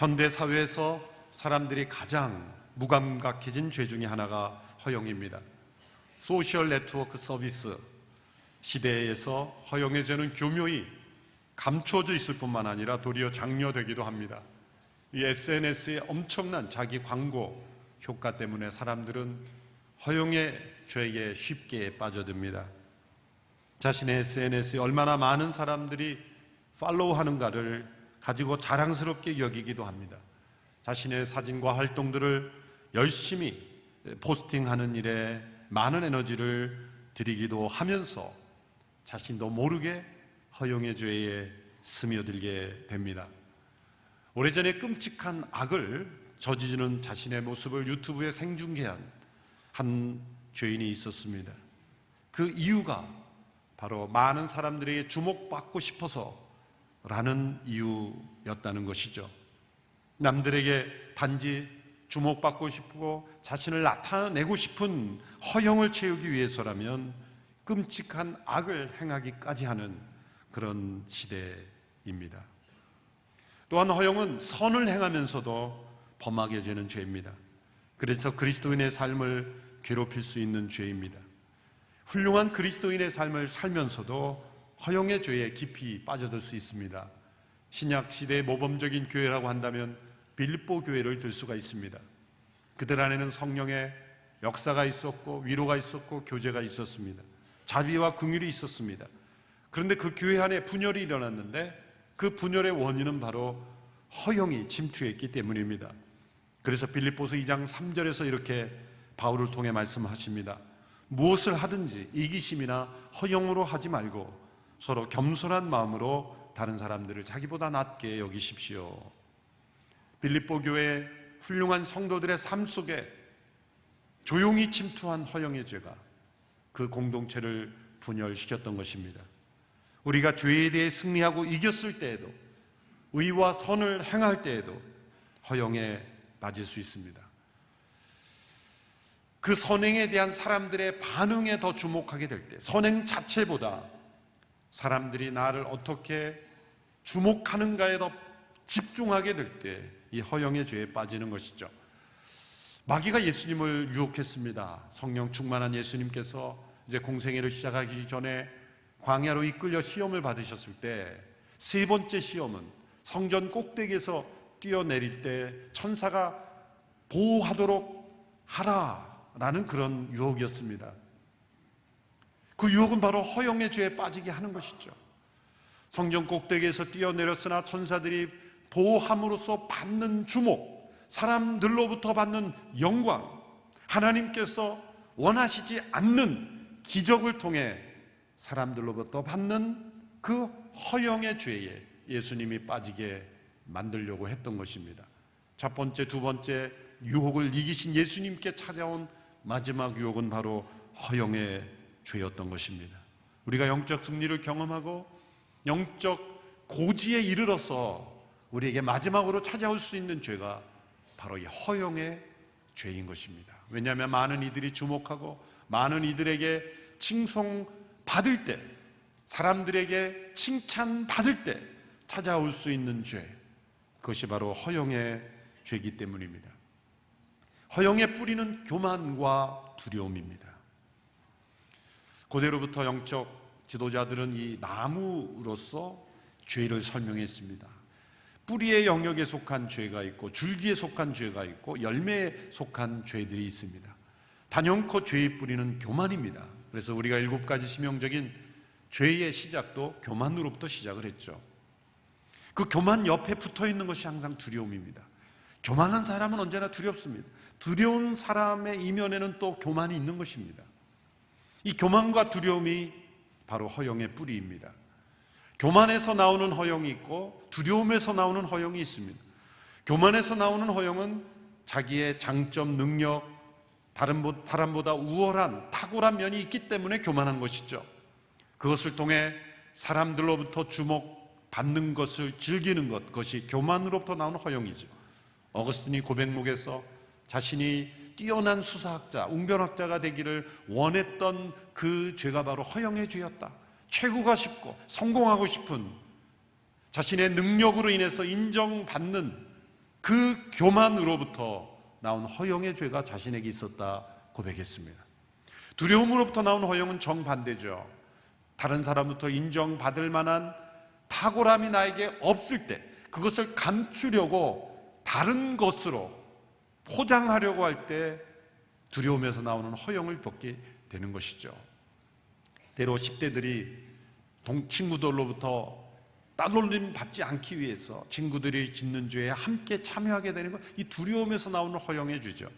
현대 사회에서 사람들이 가장 무감각해진 죄 중에 하나가 허용입니다. 소셜 네트워크 서비스 시대에서 허용의 죄는 교묘히 감춰져 있을 뿐만 아니라 도리어 장려되기도 합니다. 이 SNS의 엄청난 자기 광고 효과 때문에 사람들은 허용의 죄에 쉽게 빠져듭니다. 자신의 SNS에 얼마나 많은 사람들이 팔로우하는가를 가지고 자랑스럽게 여기기도 합니다. 자신의 사진과 활동들을 열심히 포스팅하는 일에 많은 에너지를 들이기도 하면서 자신도 모르게 허용의 죄에 스며들게 됩니다. 오래전에 끔찍한 악을 저지르는 자신의 모습을 유튜브에 생중계한 한 죄인이 있었습니다. 그 이유가 바로 많은 사람들에게 주목받고 싶어서라는 이유였다는 것이죠. 남들에게 단지 주목받고 싶고 자신을 나타내고 싶은 허영을 채우기 위해서라면 끔찍한 악을 행하기까지 하는 그런 시대입니다. 또한 허영은 선을 행하면서도 범하게 되는 죄입니다. 그래서 그리스도인의 삶을 괴롭힐 수 있는 죄입니다. 훌륭한 그리스도인의 삶을 살면서도 허영의 죄에 깊이 빠져들 수 있습니다. 신약 시대의 모범적인 교회라고 한다면 빌립보 교회를 들 수가 있습니다. 그들 안에는 성령의 역사가 있었고 위로가 있었고 교제가 있었습니다. 자비와 긍휼이 있었습니다. 그런데 그 교회 안에 분열이 일어났는데 그 분열의 원인은 바로 허영이 침투했기 때문입니다. 그래서 빌립보서 2장 3절에서 이렇게 바울을 통해 말씀하십니다. 무엇을 하든지 이기심이나 허영으로 하지 말고 서로 겸손한 마음으로 다른 사람들을 자기보다 낮게 여기십시오. 빌립보 교회의 훌륭한 성도들의 삶 속에 조용히 침투한 허영의 죄가 그 공동체를 분열시켰던 것입니다. 우리가 죄에 대해 승리하고 이겼을 때에도, 의와 선을 행할 때에도 허영에 빠질 수 있습니다. 그 선행에 대한 사람들의 반응에 더 주목하게 될 때, 선행 자체보다 사람들이 나를 어떻게 주목하는가에 더 집중하게 될 때 이 허영의 죄에 빠지는 것이죠. 마귀가 예수님을 유혹했습니다. 성령 충만한 예수님께서 이제 공생애를 시작하기 전에 광야로 이끌려 시험을 받으셨을 때 세 번째 시험은 성전 꼭대기에서 뛰어내릴 때 천사가 보호하도록 하라라는 그런 유혹이었습니다. 그 유혹은 바로 허영의 죄에 빠지게 하는 것이죠. 성전 꼭대기에서 뛰어내렸으나 천사들이 보호함으로써 받는 주목, 사람들로부터 받는 영광, 하나님께서 원하시지 않는 기적을 통해 사람들로부터 받는 그 허영의 죄에 예수님이 빠지게 만들려고 했던 것입니다. 첫 번째, 두 번째 유혹을 이기신 예수님께 찾아온 마지막 유혹은 바로 허영의 죄였던 것입니다. 우리가 영적 승리를 경험하고 영적 고지에 이르러서 우리에게 마지막으로 찾아올 수 있는 죄가 바로 이 허영의 죄인 것입니다. 왜냐하면 많은 이들이 주목하고 많은 이들에게 칭송받을 때, 사람들에게 칭찬받을 때 찾아올 수 있는 죄, 그것이 바로 허영의 죄이기 때문입니다. 허영의 뿌리는 교만과 두려움입니다. 고대로부터 영적 지도자들은 이 나무로서 죄를 설명했습니다. 뿌리의 영역에 속한 죄가 있고 줄기에 속한 죄가 있고 열매에 속한 죄들이 있습니다. 단연코 죄의 뿌리는 교만입니다. 그래서 우리가 7가지 치명적인 죄의 시작도 교만으로부터 시작을 했죠. 그 교만 옆에 붙어있는 것이 항상 두려움입니다. 교만한 사람은 언제나 두렵습니다. 두려운 사람의 이면에는 또 교만이 있는 것입니다. 이 교만과 두려움이 바로 허영의 뿌리입니다. 교만에서 나오는 허영이 있고 두려움에서 나오는 허영이 있습니다. 교만에서 나오는 허영은 자기의 장점, 능력, 다른 사람보다 우월한 탁월한 면이 있기 때문에 교만한 것이죠. 그것을 통해 사람들로부터 주목받는 것을 즐기는 것, 그것이 교만으로부터 나오는 허영이죠. 어거스틴이 고백록에서 자신이 뛰어난 수사학자, 웅변학자가 되기를 원했던 그 죄가 바로 허영의 죄였다. 최고가 싶고 성공하고 싶은, 자신의 능력으로 인해서 인정받는 그 교만으로부터 나온 허영의 죄가 자신에게 있었다 고백했습니다. 두려움으로부터 나온 허영은 정반대죠. 다른 사람부터 인정받을 만한 탁월함이 나에게 없을 때 그것을 감추려고 다른 것으로 포장하려고 할 때 두려움에서 나오는 허영을 겪게 되는 것이죠. 때로 10대들이 친구들로부터 따돌림 받지 않기 위해서 친구들이 짓는 죄에 함께 참여하게 되는 것, 이 두려움에서 나오는 허영의 죄죠.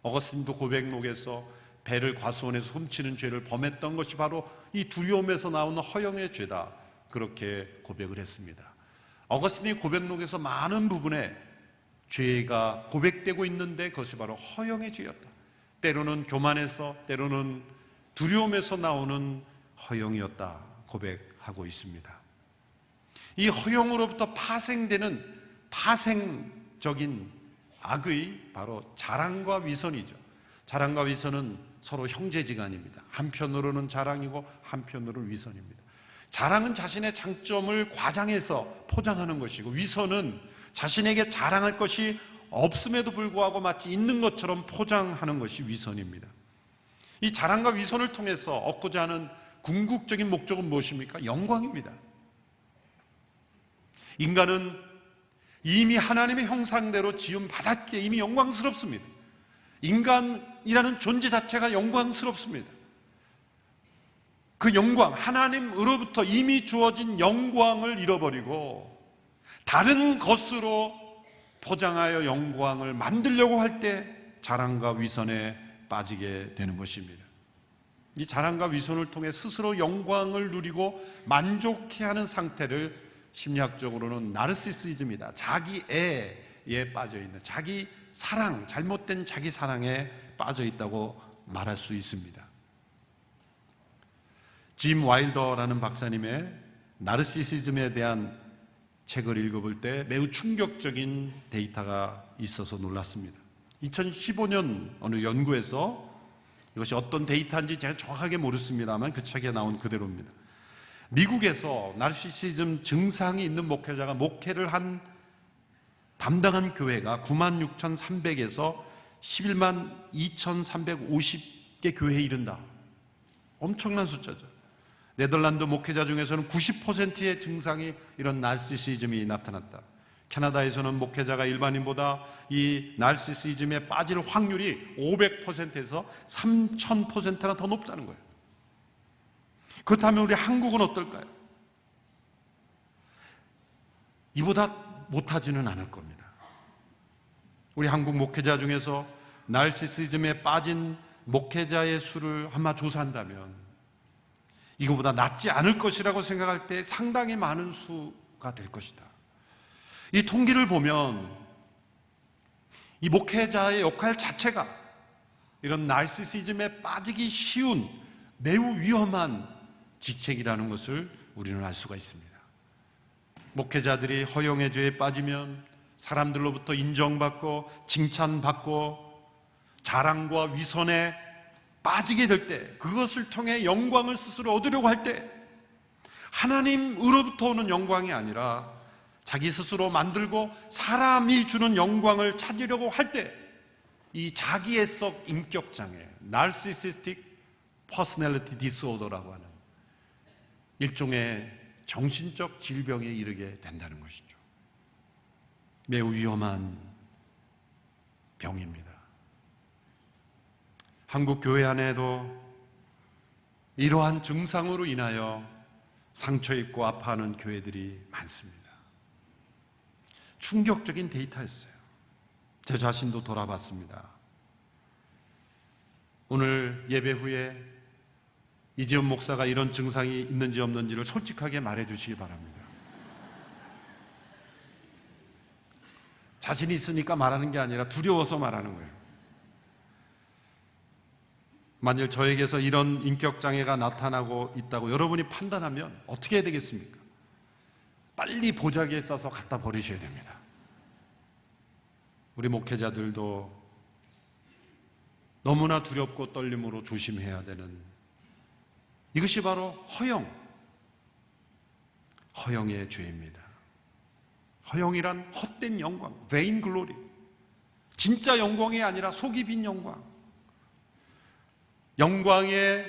어거스틴도 고백록에서 배를 과수원에서 훔치는 죄를 범했던 것이 바로 이 두려움에서 나오는 허영의 죄다, 그렇게 고백을 했습니다. 어거스틴이 고백록에서 많은 부분에 죄가 고백되고 있는데 그것이 바로 허영의 죄였다. 때로는 교만에서, 때로는 두려움에서 나오는 허영이었다 고백하고 있습니다. 이 허영으로부터 파생되는 파생적인 악의 바로 자랑과 위선이죠. 자랑과 위선은 서로 형제지간입니다. 한편으로는 자랑이고 한편으로는 위선입니다. 자랑은 자신의 장점을 과장해서 포장하는 것이고, 위선은 자신에게 자랑할 것이 없음에도 불구하고 마치 있는 것처럼 포장하는 것이 위선입니다. 이 자랑과 위선을 통해서 얻고자 하는 궁극적인 목적은 무엇입니까? 영광입니다. 인간은 이미 하나님의 형상대로 지음받았기에 이미 영광스럽습니다. 인간이라는 존재 자체가 영광스럽습니다. 그 영광, 하나님으로부터 이미 주어진 영광을 잃어버리고 다른 것으로 포장하여 영광을 만들려고 할 때 자랑과 위선에 빠지게 되는 것입니다. 이 자랑과 위선을 통해 스스로 영광을 누리고 만족해하는 상태를 심리학적으로는 나르시시즘이다, 자기애에 빠져있는, 자기 사랑, 잘못된 자기 사랑에 빠져있다고 말할 수 있습니다. 짐 와일더라는 박사님의 나르시시즘에 대한 책을 읽어볼 때 매우 충격적인 데이터가 있어서 놀랐습니다. 2015년 어느 연구에서, 이것이 어떤 데이터인지 제가 정확하게 모르겠습니다만 그 책에 나온 그대로입니다. 미국에서 나르시시즘 증상이 있는 목회자가 목회를 한 담당한 교회가 96,300에서 112,350개 교회에 이른다. 엄청난 숫자죠. 네덜란드 목회자 중에서는 90%의 증상이 이런 나르시시즘이 나타났다. 캐나다에서는 목회자가 일반인보다 이 나르시시즘에 빠질 확률이 500%에서 3,000%나 더 높다는 거예요. 그렇다면 우리 한국은 어떨까요? 이보다 못하지는 않을 겁니다. 우리 한국 목회자 중에서 나르시시즘에 빠진 목회자의 수를 아마 조사한다면 이거보다 낫지 않을 것이라고 생각할 때 상당히 많은 수가 될 것이다. 이 통계를 보면 이 목회자의 역할 자체가 이런 나르시시즘에 빠지기 쉬운 매우 위험한 직책이라는 것을 우리는 알 수가 있습니다. 목회자들이 허영의 죄에 빠지면 사람들로부터 인정받고 칭찬받고 자랑과 위선에 빠지게 될 때, 그것을 통해 영광을 스스로 얻으려고 할 때, 하나님으로부터 오는 영광이 아니라 자기 스스로 만들고 사람이 주는 영광을 찾으려고 할 때, 이 자기애석 인격장애, Narcissistic Personality Disorder라고 하는 일종의 정신적 질병에 이르게 된다는 것이죠. 매우 위험한 병입니다. 한국 교회 안에도 이러한 증상으로 인하여 상처 입고 아파하는 교회들이 많습니다. 충격적인 데이터였어요. 제 자신도 돌아봤습니다. 오늘 예배 후에 이지연 목사가 이런 증상이 있는지 없는지를 솔직하게 말해 주시기 바랍니다. 자신이 있으니까 말하는 게 아니라 두려워서 말하는 거예요. 만일 저에게서 이런 인격장애가 나타나고 있다고 여러분이 판단하면 어떻게 해야 되겠습니까? 빨리 보자기에 싸서 갖다 버리셔야 됩니다. 우리 목회자들도 너무나 두렵고 떨림으로 조심해야 되는, 이것이 바로 허영의 죄입니다. 허영이란 헛된 영광, vain glory. 진짜 영광이 아니라 속이 빈 영광. 영광의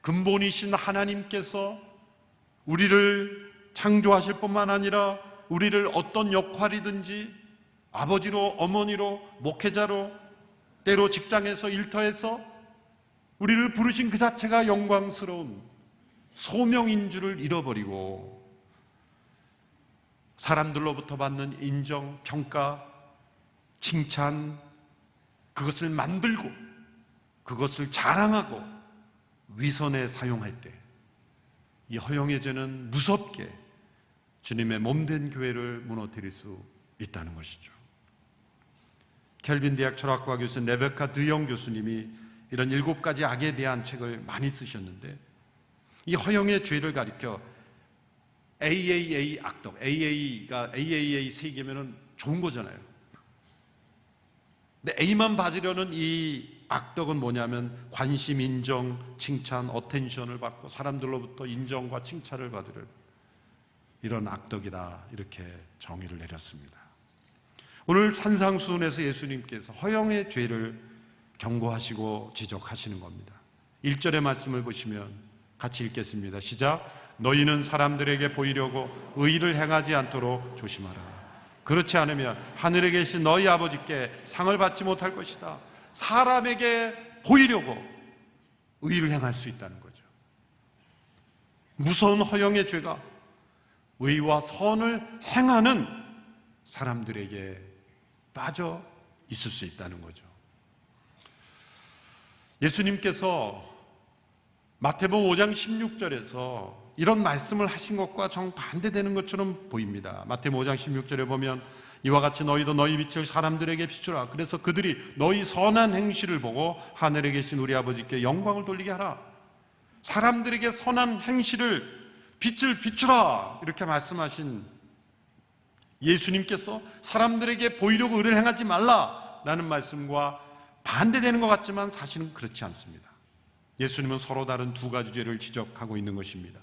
근본이신 하나님께서 우리를 창조하실 뿐만 아니라 우리를 어떤 역할이든지 아버지로, 어머니로, 목회자로, 때로 직장에서, 일터에서 우리를 부르신 그 자체가 영광스러운 소명인 줄을 잃어버리고 사람들로부터 받는 인정, 평가, 칭찬, 그것을 만들고 그것을 자랑하고 위선에 사용할 때 이 허영의 죄는 무섭게 주님의 몸된 교회를 무너뜨릴 수 있다는 것이죠. 켈빈 대학 철학과 교수 레베카 드영 교수님이 이런 7가지 악에 대한 책을 많이 쓰셨는데 이 허영의 죄를 가리켜 AAA 악덕, AA가 AAA 세계면은 좋은 거잖아요. 근데 A만 받으려는 이 악덕은 뭐냐면 관심, 인정, 칭찬, 어텐션을 받고 사람들로부터 인정과 칭찬을 받으려는 이런 악덕이다, 이렇게 정의를 내렸습니다. 오늘 산상수훈에서 예수님께서 허영의 죄를 경고하시고 지적하시는 겁니다. 1절의 말씀을 보시면 같이 읽겠습니다. 시작. 너희는 사람들에게 보이려고 의의를 행하지 않도록 조심하라. 그렇지 않으면 하늘에 계신 너희 아버지께 상을 받지 못할 것이다. 사람에게 보이려고 의의를 행할 수 있다는 거죠. 무서운 허영의 죄가 의와 선을 행하는 사람들에게 빠져 있을 수 있다는 거죠. 예수님께서 마태복음 5장 16절에서 이런 말씀을 하신 것과 정반대되는 것처럼 보입니다. 마태복음 5장 16절에 보면 이와 같이 너희도 너희 빛을 사람들에게 비추라. 그래서 그들이 너희 선한 행실을 보고 하늘에 계신 우리 아버지께 영광을 돌리게 하라. 사람들에게 선한 행실을, 빛을 비추라, 이렇게 말씀하신 예수님께서 사람들에게 보이려고 의를 행하지 말라라는 말씀과 반대되는 것 같지만 사실은 그렇지 않습니다. 예수님은 서로 다른 2가지 죄를 지적하고 있는 것입니다.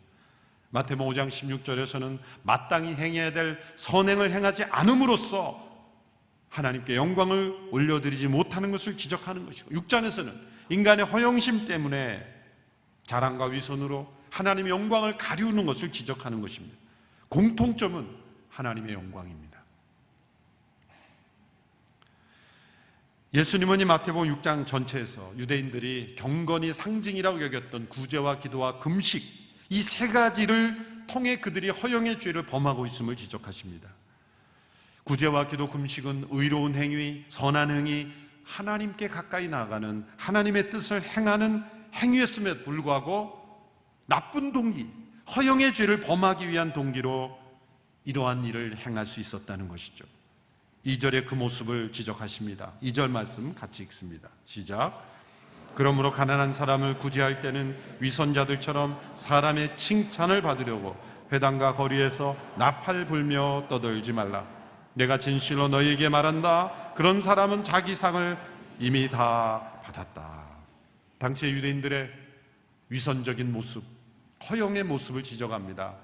마태복음 5장 16절에서는 마땅히 행해야 될 선행을 행하지 않음으로써 하나님께 영광을 올려드리지 못하는 것을 지적하는 것이고, 6장에서는 인간의 허영심 때문에 자랑과 위선으로 하나님의 영광을 가리우는 것을 지적하는 것입니다. 공통점은 하나님의 영광입니다. 예수님은 이 마태복음 6장 전체에서 유대인들이 경건이 상징이라고 여겼던 구제와 기도와 금식, 이 3가지를 통해 그들이 허영의 죄를 범하고 있음을 지적하십니다. 구제와 기도, 금식은 의로운 행위, 선한 행위, 하나님께 가까이 나아가는 하나님의 뜻을 행하는 행위였음에도 불구하고 나쁜 동기, 허영의 죄를 범하기 위한 동기로 이러한 일을 행할 수 있었다는 것이죠. 2절의 그 모습을 지적하십니다. 2절 말씀 같이 읽습니다. 시작. 그러므로 가난한 사람을 구제할 때는 위선자들처럼 사람의 칭찬을 받으려고 회당과 거리에서 나팔 불며 떠들지 말라. 내가 진실로 너희에게 말한다. 그런 사람은 자기 상을 이미 다 받았다. 당시의 유대인들의 위선적인 모습, 허영의 모습을 지적합니다.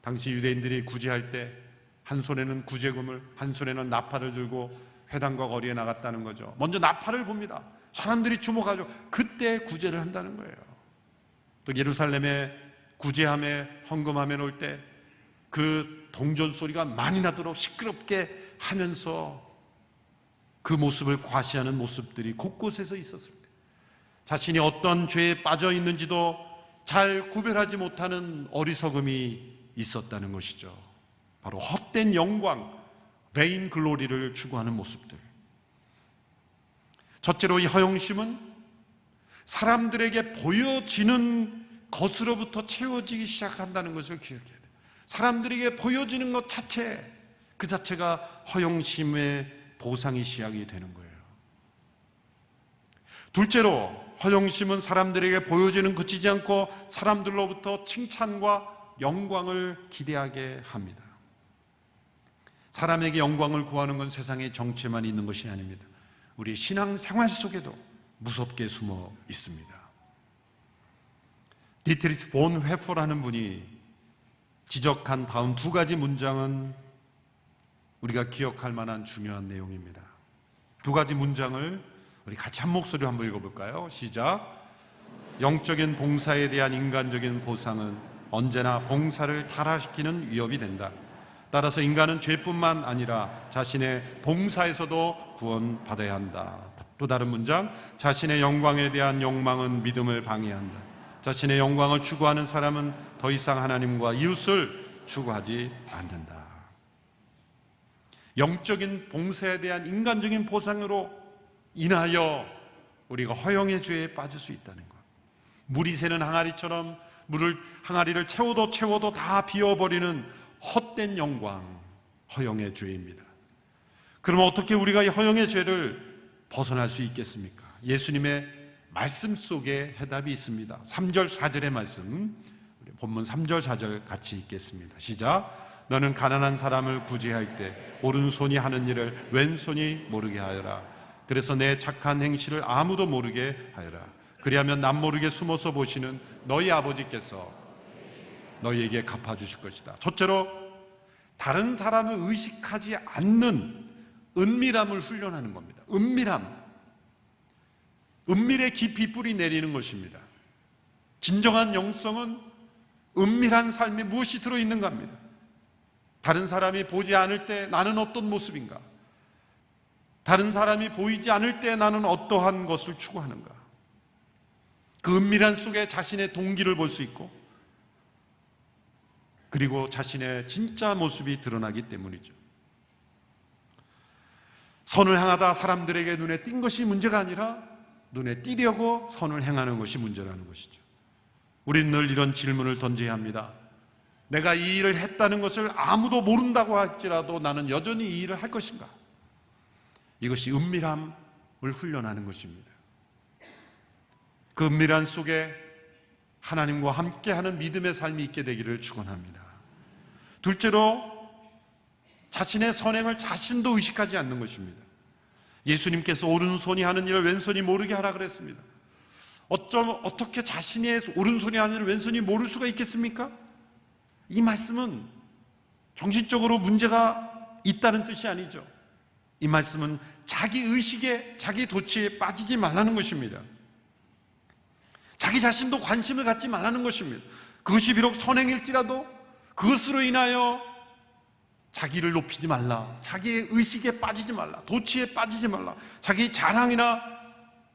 당시 유대인들이 구제할 때 한 손에는 구제금을, 한 손에는 나팔을 들고 회당과 거리에 나갔다는 거죠. 먼저 나팔을 봅니다. 사람들이 주목하죠. 그때 구제를 한다는 거예요. 또 예루살렘에 구제함에 헌금함에 놓을 때 그 동전 소리가 많이 나도록 시끄럽게 하면서 그 모습을 과시하는 모습들이 곳곳에서 있었을 때 자신이 어떤 죄에 빠져 있는지도 잘 구별하지 못하는 어리석음이 있었다는 것이죠. 바로 헛된 영광, vain glory를 추구하는 모습들. 첫째로 이 허영심은 사람들에게 보여지는 것으로부터 채워지기 시작한다는 것을 기억해야 돼요. 사람들에게 보여지는 것 자체, 그 자체가 허영심의 보상이 시작이 되는 거예요. 둘째로 허영심은 사람들에게 보여지는 그치지 않고 사람들로부터 칭찬과 영광을 기대하게 합니다. 사람에게 영광을 구하는 건 세상의 정치에만 있는 것이 아닙니다. 우리 신앙생활 속에도 무섭게 숨어 있습니다. 디트리히 본 회퍼라는 분이 지적한 다음 2가지 문장은 우리가 기억할 만한 중요한 내용입니다. 두 가지 문장을 우리 같이 한 목소리로 한번 읽어볼까요? 시작. 영적인 봉사에 대한 인간적인 보상은 언제나 봉사를 타락시키는 위협이 된다. 따라서 인간은 죄뿐만 아니라 자신의 봉사에서도 구원받아야 한다. 또 다른 문장, 자신의 영광에 대한 욕망은 믿음을 방해한다. 자신의 영광을 추구하는 사람은 더 이상 하나님과 이웃을 추구하지 않는다. 영적인 봉사에 대한 인간적인 보상으로 인하여 우리가 허영의 죄에 빠질 수 있다는 것. 물이 새는 항아리처럼 항아리를 채워도 다 비워버리는 헛된 영광, 허영의 죄입니다. 그러면 어떻게 우리가 이 허영의 죄를 벗어날 수 있겠습니까? 예수님의 말씀 속에 해답이 있습니다. 3절 4절의 말씀, 우리 본문 3절 4절 같이 읽겠습니다. 시작. 너는 가난한 사람을 구제할 때 오른손이 하는 일을 왼손이 모르게 하여라. 그래서 내 착한 행실을 아무도 모르게 하여라. 그리하면 남 모르게 숨어서 보시는 너희 아버지께서 너희에게 갚아주실 것이다. 첫째로, 다른 사람을 의식하지 않는 은밀함을 훈련하는 겁니다. 은밀에 깊이 뿌리 내리는 것입니다. 진정한 영성은 은밀한 삶에 무엇이 들어있는가 합니다. 다른 사람이 보지 않을 때 나는 어떤 모습인가? 다른 사람이 보이지 않을 때 나는 어떠한 것을 추구하는가? 그 은밀한 속에 자신의 동기를 볼 수 있고, 그리고 자신의 진짜 모습이 드러나기 때문이죠. 선을 행하다 사람들에게 눈에 띈 것이 문제가 아니라 눈에 띄려고 선을 행하는 것이 문제라는 것이죠. 우리는 늘 이런 질문을 던져야 합니다. 내가 이 일을 했다는 것을 아무도 모른다고 할지라도 나는 여전히 이 일을 할 것인가? 이것이 은밀함을 훈련하는 것입니다. 그 은밀한 속에 하나님과 함께하는 믿음의 삶이 있게 되기를 축원합니다. 둘째로, 자신의 선행을 자신도 의식하지 않는 것입니다. 예수님께서 오른손이 하는 일을 왼손이 모르게 하라 그랬습니다. 어떻게 자신의 오른손이 하는 일을 왼손이 모를 수가 있겠습니까? 이 말씀은 정신적으로 문제가 있다는 뜻이 아니죠. 이 말씀은 자기 의식에, 자기 도취에 빠지지 말라는 것입니다. 자기 자신도 관심을 갖지 말라는 것입니다. 그것이 비록 선행일지라도 그것으로 인하여 자기를 높이지 말라, 자기의 의식에 빠지지 말라, 도취에 빠지지 말라, 자기 자랑이나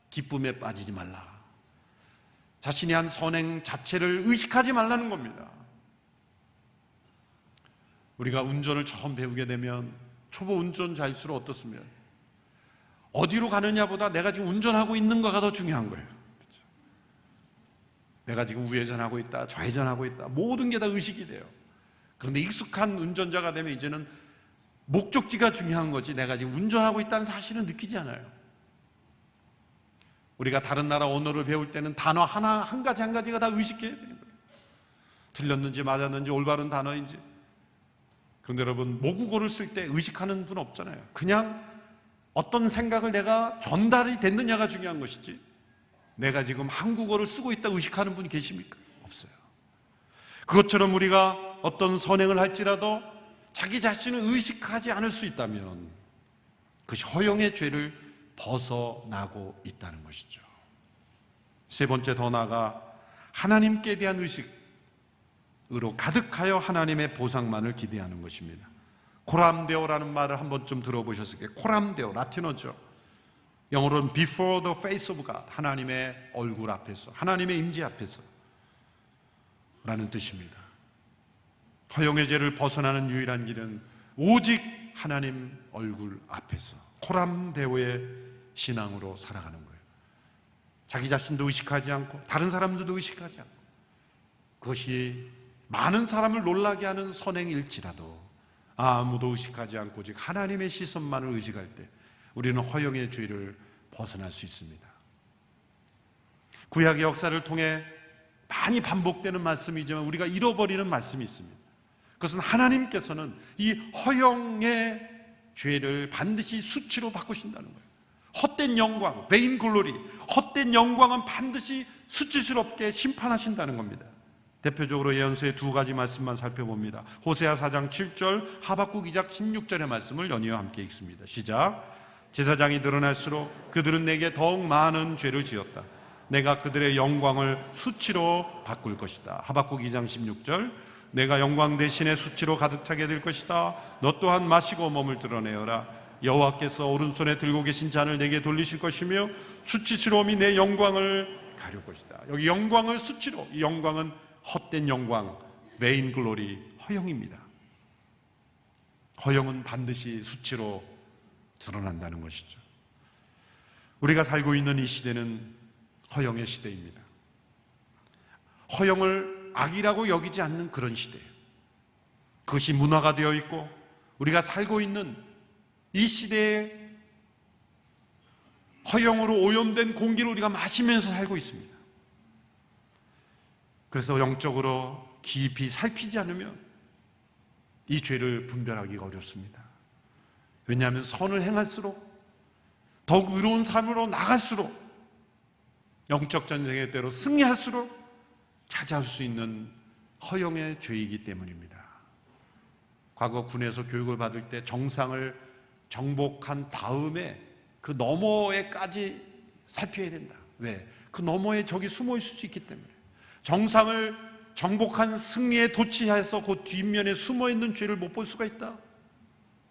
기쁨에 빠지지 말라. 자신이 한 선행 자체를 의식하지 말라는 겁니다. 우리가 운전을 처음 배우게 되면 초보 운전자일수록 어떻습니까? 어디로 가느냐보다 내가 지금 운전하고 있는가가 더 중요한 거예요. 그렇죠? 내가 지금 우회전하고 있다, 좌회전하고 있다, 모든 게 다 의식이 돼요. 그런데 익숙한 운전자가 되면 이제는 목적지가 중요한 거지 내가 지금 운전하고 있다는 사실은 느끼지 않아요. 우리가 다른 나라 언어를 배울 때는 단어 한 가지가 다 의식해야 되는 거예요. 틀렸는지 맞았는지 올바른 단어인지. 그런데 여러분, 모국어를 쓸 때 의식하는 분 없잖아요. 그냥 어떤 생각을 내가 전달이 됐느냐가 중요한 것이지 내가 지금 한국어를 쓰고 있다 의식하는 분이 계십니까? 없어요. 그것처럼 우리가 어떤 선행을 할지라도 자기 자신을 의식하지 않을 수 있다면 그것이 허영의 죄를 벗어나고 있다는 것이죠. 세 번째, 더 나아가 하나님께 대한 의식으로 가득하여 하나님의 보상만을 기대하는 것입니다. 코람데오라는 말을 한 번쯤 들어보셨을 거예요. 코람데오, 라틴어죠. 영어로는 before the face of God, 하나님의 얼굴 앞에서, 하나님의 임재 앞에서 라는 뜻입니다. 허영의 죄를 벗어나는 유일한 길은 오직 하나님 얼굴 앞에서 코람데오의 신앙으로 살아가는 거예요. 자기 자신도 의식하지 않고 다른 사람들도 의식하지 않고, 그것이 많은 사람을 놀라게 하는 선행일지라도 아무도 의식하지 않고 오직 하나님의 시선만을 의식할 때 우리는 허영의 죄를 벗어날 수 있습니다. 구약의 역사를 통해 많이 반복되는 말씀이지만 우리가 잃어버리는 말씀이 있습니다. 그것은 하나님께서는 이 허영의 죄를 반드시 수치로 바꾸신다는 거예요. 헛된 영광, vain glory, 헛된 영광은 반드시 수치스럽게 심판하신다는 겁니다. 대표적으로 예언서의 두 가지 말씀만 살펴봅니다. 호세아 4장 7절, 하박국 2장 16절의 말씀을 연이어 함께 읽습니다. 시작. 제사장이 늘어날수록 그들은 내게 더욱 많은 죄를 지었다. 내가 그들의 영광을 수치로 바꿀 것이다. 하박국 2장 16절, 내가 영광 대신에 수치로 가득 차게 될 것이다. 너 또한 마시고 몸을 드러내어라. 여호와께서 오른손에 들고 계신 잔을 내게 돌리실 것이며 수치스러움이 내 영광을 가릴 것이다. 여기 영광을 수치로, 이 영광은 헛된 영광, vain glory, 허영입니다. 허영은 반드시 수치로 드러난다는 것이죠. 우리가 살고 있는 이 시대는 허영의 시대입니다. 허영을 악이라고 여기지 않는 그런 시대예요. 그것이 문화가 되어 있고 우리가 살고 있는 이 시대에 허영으로 오염된 공기를 우리가 마시면서 살고 있습니다. 그래서 영적으로 깊이 살피지 않으면 이 죄를 분별하기가 어렵습니다. 왜냐하면 선을 행할수록 더욱 의로운 삶으로 나갈수록 영적 전쟁의 때로 승리할수록 찾아올 수 있는 허영의 죄이기 때문입니다. 과거 군에서 교육을 받을 때 정상을 정복한 다음에 그 너머에까지 살펴야 된다. 왜? 그 너머에 적이 숨어 있을 수 있기 때문에. 정상을 정복한 승리에 도취해서 그 뒷면에 숨어 있는 죄를 못 볼 수가 있다.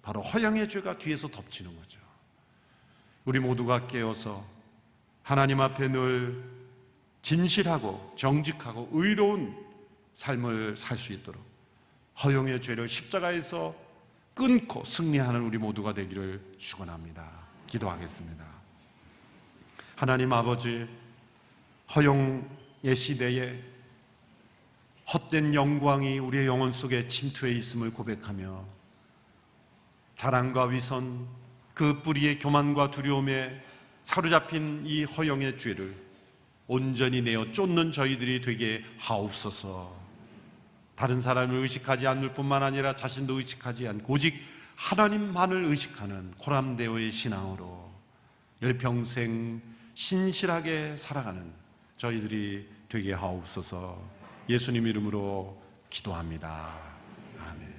바로 허영의 죄가 뒤에서 덮치는 거죠. 우리 모두가 깨어서 하나님 앞에 늘 진실하고 정직하고 의로운 삶을 살 수 있도록 허영의 죄를 십자가에서 끊고 승리하는 우리 모두가 되기를 축원합니다. 기도하겠습니다. 하나님 아버지, 허영의 시대에 헛된 영광이 우리의 영혼 속에 침투해 있음을 고백하며 자랑과 위선, 그 뿌리의 교만과 두려움에 사로잡힌 이 허영의 죄를 온전히 내어 쫓는 저희들이 되게 하옵소서. 다른 사람을 의식하지 않을 뿐만 아니라 자신도 의식하지 않고 오직 하나님만을 의식하는 코람데오의 신앙으로 일평생 신실하게 살아가는 저희들이 되게 하옵소서. 예수님 이름으로 기도합니다. 아멘.